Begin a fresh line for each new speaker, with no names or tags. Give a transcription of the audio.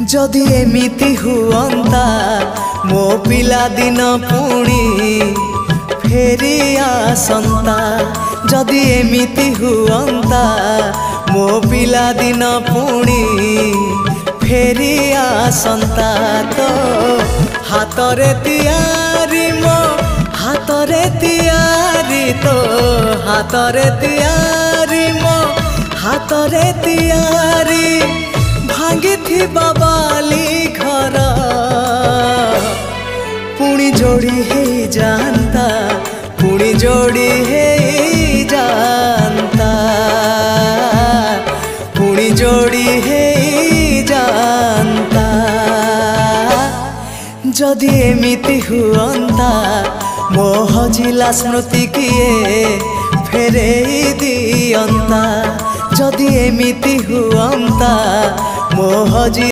जदि एमिति हुअंता मो पिला दिन पुणी फेरी आसंता। जदि एमिति हुअंता मो पिला दिन पुणी फेरी आसंता। तो हातरे तियारी मो हातरे तियारी तो हातरे तियारी मो हातरे तियारी भांगी थी बाबाली घर पुणी जोड़ी है जानता पुणी जोड़ी है जानता पुणी जोड़ी है जानता। जदि एमिति हुअंता मो हजिला स्मृति किए फेरे दियंता। जदि एमिति हुअंता मो हजि